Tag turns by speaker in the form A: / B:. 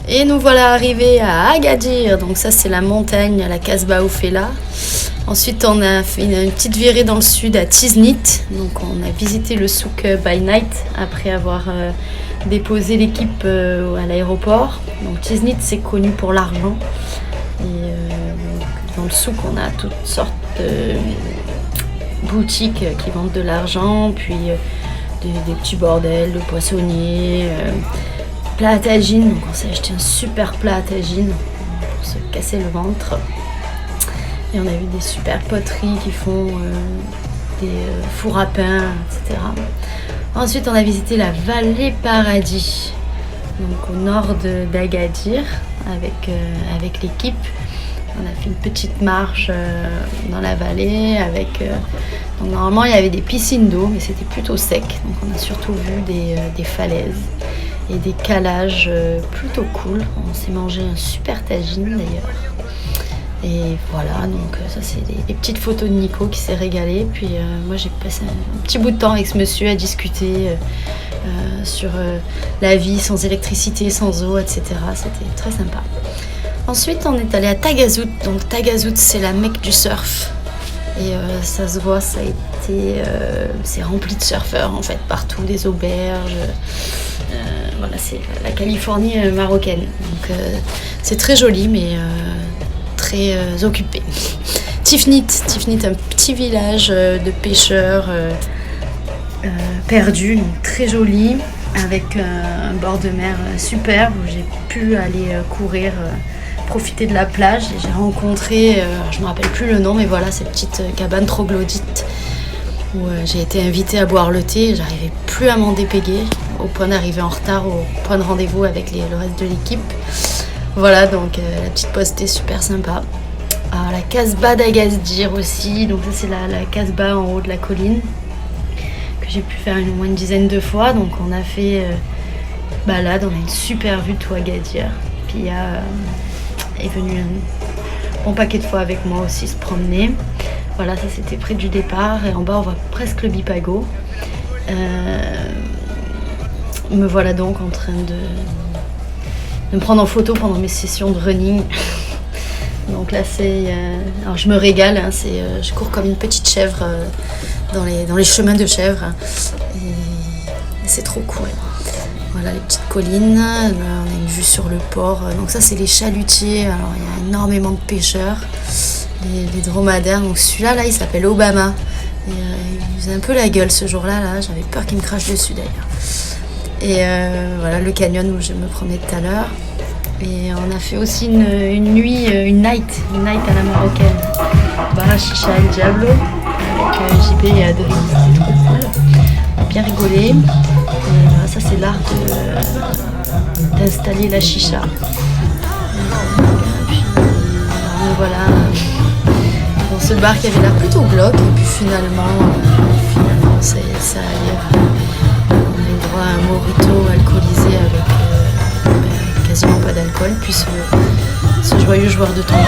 A: Et nous voilà arrivés à Agadir. Donc ça c'est la montagne, la Kasbah Oufella. Ensuite on a fait une petite virée dans le sud à Tiznit. Donc on a visité le souk by night après avoir déposé l'équipe à l'aéroport. Donc Tiznit c'est connu pour l'argent. Et dans le souk on a toutes sortes de boutiques qui vendent de l'argent, puis des petits bordels de poissonniers, plat à tagine. Donc on s'est acheté un super plat à tagine pour se casser le ventre. Et on a vu des super poteries qui font des fours à pain, etc. Ensuite on a visité la vallée Paradis, donc au nord d'Agadir avec l'équipe. On a fait une petite marche dans la vallée avec... donc normalement il y avait des piscines d'eau mais c'était plutôt sec. Donc on a surtout vu des falaises et des calages plutôt cool. On s'est mangé un super tagine d'ailleurs. Et voilà, donc ça c'est des petites photos de Nico qui s'est régalé. Puis moi j'ai passé un petit bout de temps avec ce monsieur à discuter sur la vie sans électricité, sans eau, etc. C'était très sympa. Ensuite, on est allé à Tagazout. Donc Tagazout, c'est la Mecque du surf. Et ça se voit, ça a été... c'est rempli de surfeurs, en fait, partout, des auberges. Voilà, c'est la Californie marocaine. Donc c'est très joli, mais très occupé. Tifnit, un petit village de pêcheurs perdus, donc très joli, avec un bord de mer superbe où j'ai pu aller courir... profiter de la plage et j'ai rencontré, je me rappelle plus le nom, mais voilà, cette petite cabane troglodyte où j'ai été invitée à boire le thé et j'arrivais plus à m'en dépéguer au point d'arriver en retard au point de rendez-vous avec le reste de l'équipe. Voilà, donc la petite pause était super sympa. La Kasbah d'Agadir aussi, donc ça c'est la Kasbah en haut de la colline que j'ai pu faire au moins une dizaine de fois. Donc on a fait balade, on a une super vue de tout Agadir. Puis il y a est venu un bon paquet de fois avec moi aussi se promener. Voilà, ça c'était près du départ et en bas on voit presque le Bipago. Me voilà donc en train de me prendre en photo pendant mes sessions de running. Donc là c'est... alors je me régale, hein, je cours comme une petite chèvre dans les chemins de chèvre et c'est trop cool. Voilà les petites collines, là, on a une vue sur le port. Donc ça c'est les chalutiers, alors il y a énormément de pêcheurs, les dromadaires. Donc celui-là là, il s'appelle Obama. Et, il faisait un peu la gueule ce jour-là, j'avais peur qu'il me crache dessus d'ailleurs. Et voilà le canyon où je me promenais tout à l'heure. Et on a fait aussi une nuit, une night à la marocaine. Bar à Chicha El Diablo avec JP et Adrien, c'était trop cool. On a bien rigolé. Ça c'est l'art d'installer la chicha. Puis voilà, dans ce bar qui avait l'air plutôt glauque et puis finalement ça allait. On a eu droit à un mojito alcoolisé avec quasiment pas d'alcool, puis ce joyeux joueur de tambour.